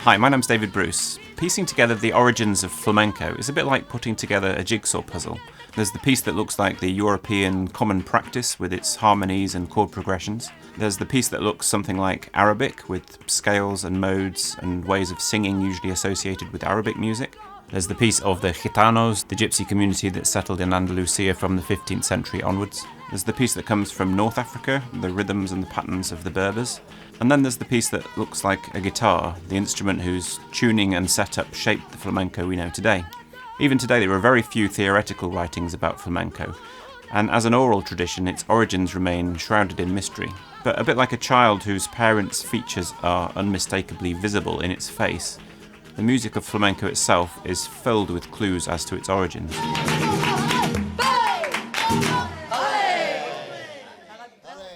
Hi, my name's David Bruce. Piecing together the origins of flamenco is a bit like putting together a jigsaw puzzle. There's the piece that looks like the European common practice with its harmonies and chord progressions. There's the piece that looks something like Arabic with scales and modes and ways of singing usually associated with Arabic music. There's the piece of the Gitanos, the gypsy community that settled in Andalusia from the 15th century onwards. There's the piece that comes from North Africa, the rhythms and the patterns of the Berbers. And then there's the piece that looks like a guitar, the instrument whose tuning and setup shaped the flamenco we know today. Even today there are very few theoretical writings about flamenco, and as an oral tradition its origins remain shrouded in mystery. But a bit like a child whose parents' features are unmistakably visible in its face, the music of flamenco itself is filled with clues as to its origins.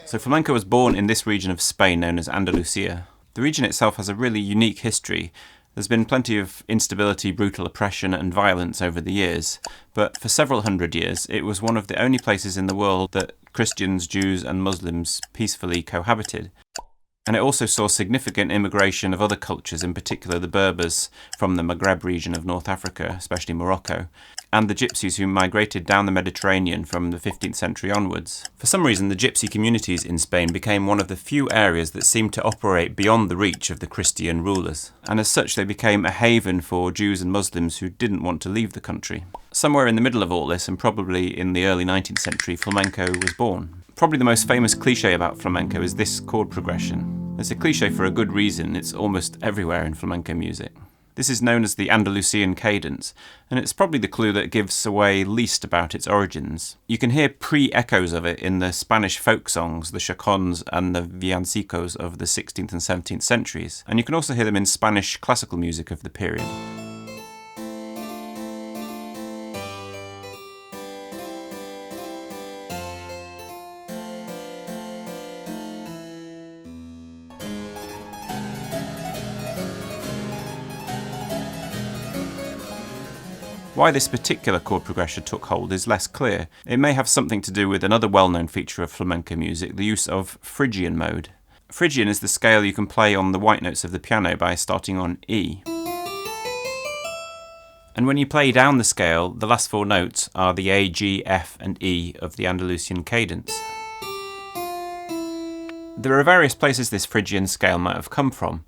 So flamenco was born in this region of Spain known as Andalusia. The region itself has a really unique history. There's been plenty of instability, brutal oppression and violence over the years, but for several hundred years it was one of the only places in the world that Christians, Jews and Muslims peacefully cohabited. And it also saw significant immigration of other cultures, in particular the Berbers from the Maghreb region of North Africa, especially Morocco, and the Gypsies who migrated down the Mediterranean from the 15th century onwards. For some reason, the Gypsy communities in Spain became one of the few areas that seemed to operate beyond the reach of the Christian rulers, and as such they became a haven for Jews and Muslims who didn't want to leave the country. Somewhere in the middle of all this, and probably in the early 19th century, flamenco was born. Probably the most famous cliché about flamenco is this chord progression. It's a cliché for a good reason, it's almost everywhere in flamenco music. This is known as the Andalusian cadence, and it's probably the clue that gives away least about its origins. You can hear pre-echoes of it in the Spanish folk songs, the chacons and the villancicos of the 16th and 17th centuries, and you can also hear them in Spanish classical music of the period. Why this particular chord progression took hold is less clear. It may have something to do with another well-known feature of flamenco music, the use of Phrygian mode. Phrygian is the scale you can play on the white notes of the piano by starting on E. And when you play down the scale, the last four notes are the A, G, F and E of the Andalusian cadence. There are various places this Phrygian scale might have come from.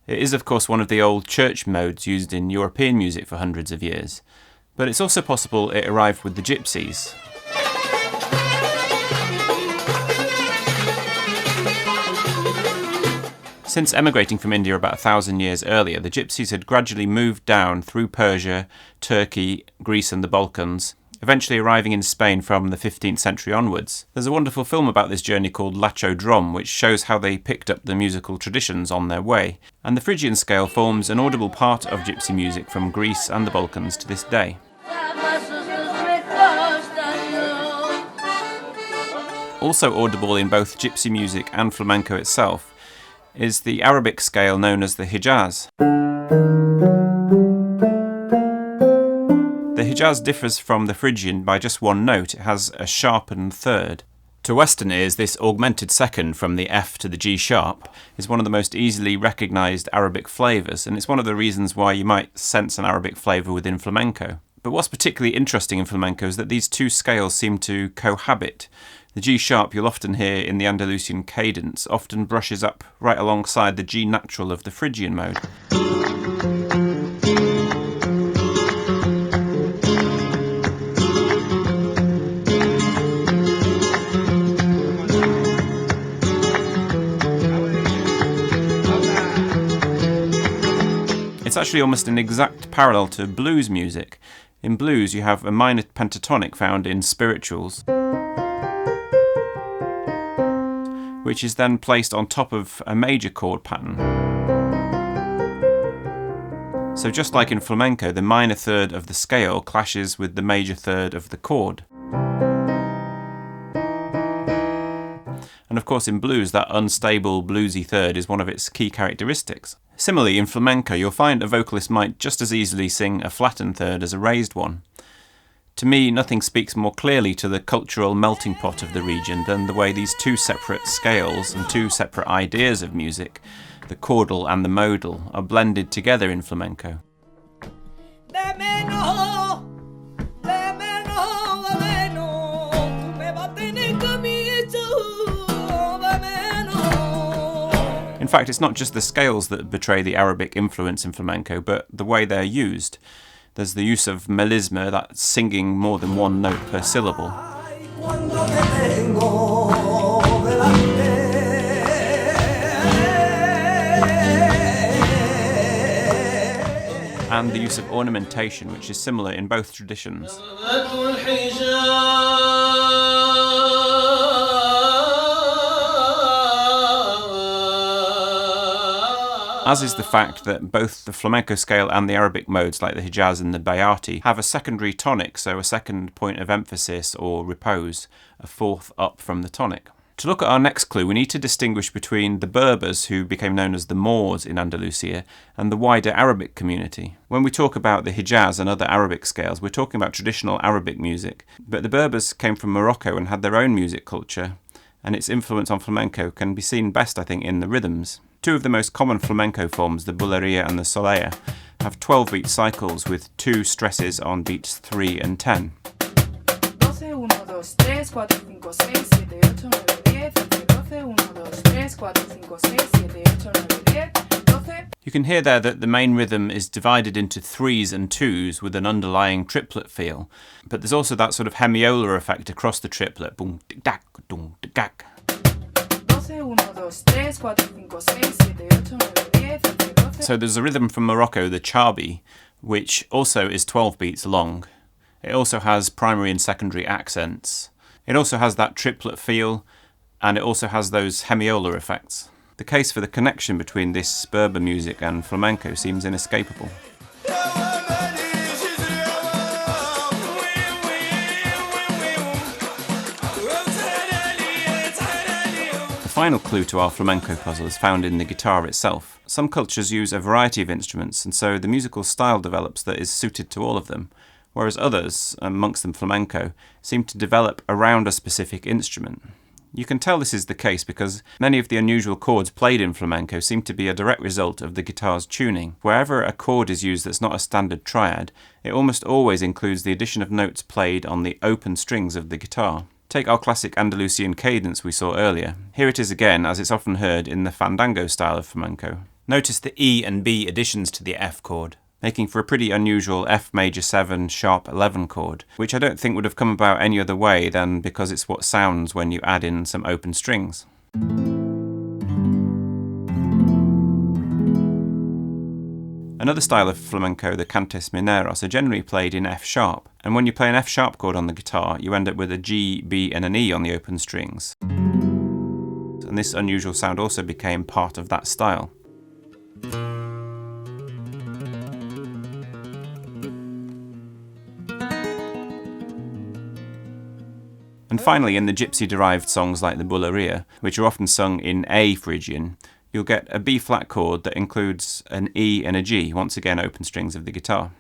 It is of course one of the old church modes used in European music for hundreds of years. But it's also possible it arrived with the Gypsies. Since emigrating from India about 1,000 years earlier, the Gypsies had gradually moved down through Persia, Turkey, Greece and the Balkans, eventually arriving in Spain from the 15th century onwards. There's a wonderful film about this journey called Lacho Drom, which shows how they picked up the musical traditions on their way. And the Phrygian scale forms an audible part of gypsy music from Greece and the Balkans to this day. Also audible in both gypsy music and flamenco itself is the Arabic scale known as the Hijaz. The Hijaz differs from the Phrygian by just one note. It has a sharpened third. To Western ears, this augmented second from the F to the G sharp is one of the most easily recognised Arabic flavours, and it's one of the reasons why you might sense an Arabic flavour within flamenco. But what's particularly interesting in flamenco is that these two scales seem to cohabit. The G sharp you'll often hear in the Andalusian cadence often brushes up right alongside the G natural of the Phrygian mode. It's actually almost an exact parallel to blues music. In blues you have a minor pentatonic found in spirituals, which is then placed on top of a major chord pattern. So just like in flamenco, the minor third of the scale clashes with the major third of the chord. And of course in blues that unstable bluesy third is one of its key characteristics. Similarly, in flamenco you'll find a vocalist might just as easily sing a flattened third as a raised one. To me, nothing speaks more clearly to the cultural melting pot of the region than the way these two separate scales and two separate ideas of music, the chordal and the modal, are blended together in flamenco. In fact, it's not just the scales that betray the Arabic influence in flamenco, but the way they're used. There's the use of melisma, that's singing more than one note per syllable. And the use of ornamentation, which is similar in both traditions. As is the fact that both the flamenco scale and the Arabic modes, like the Hijaz and the Bayati, have a secondary tonic, so a second point of emphasis or repose, a fourth up from the tonic. To look at our next clue, we need to distinguish between the Berbers, who became known as the Moors in Andalusia, and the wider Arabic community. When we talk about the Hijaz and other Arabic scales, we're talking about traditional Arabic music, but the Berbers came from Morocco and had their own music culture, and its influence on flamenco can be seen best, I think, in the rhythms. Two of the most common flamenco forms, the bulería and the solea, have 12-beat cycles with two stresses on beats 3 and 10. You can hear there that the main rhythm is divided into 3s and 2s with an underlying triplet feel, but there's also that sort of hemiolar effect across the triplet. Boom, tic tac, boom, tic tac. So there's a rhythm from Morocco, the charbi, which also is 12 beats long. It also has primary and secondary accents. It also has that triplet feel, and it also has those hemiolar effects. The case for the connection between this Berber music and flamenco seems inescapable. The final clue to our flamenco puzzle is found in the guitar itself. Some cultures use a variety of instruments, and so the musical style develops that is suited to all of them, whereas others, amongst them flamenco, seem to develop around a specific instrument. You can tell this is the case because many of the unusual chords played in flamenco seem to be a direct result of the guitar's tuning. Wherever a chord is used that's not a standard triad, it almost always includes the addition of notes played on the open strings of the guitar. Take our classic Andalusian cadence we saw earlier. Here it is again, as it's often heard in the fandango style of flamenco. Notice the E and B additions to the F chord, making for a pretty unusual F major 7 sharp 11 chord, which I don't think would have come about any other way than because it's what sounds when you add in some open strings. Another style of flamenco, the cantes mineros, are generally played in F sharp, and when you play an F sharp chord on the guitar, you end up with a G, B and an E on the open strings. And this unusual sound also became part of that style. And finally, in the gypsy-derived songs like the bulería, which are often sung in A Phrygian, you'll get a B-flat chord that includes an E and a G, once again open strings of the guitar.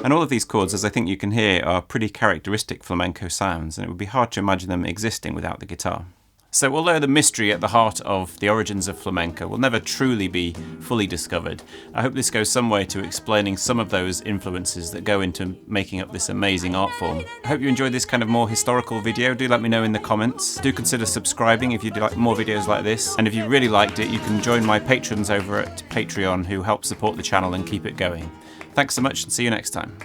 And all of these chords, as I think you can hear, are pretty characteristic flamenco sounds, and it would be hard to imagine them existing without the guitar. So although the mystery at the heart of the origins of flamenco will never truly be fully discovered, I hope this goes some way to explaining some of those influences that go into making up this amazing art form. I hope you enjoyed this kind of more historical video. Do let me know in the comments. Do consider subscribing if you'd like more videos like this. And if you really liked it, you can join my patrons over at Patreon who help support the channel and keep it going. Thanks so much and see you next time.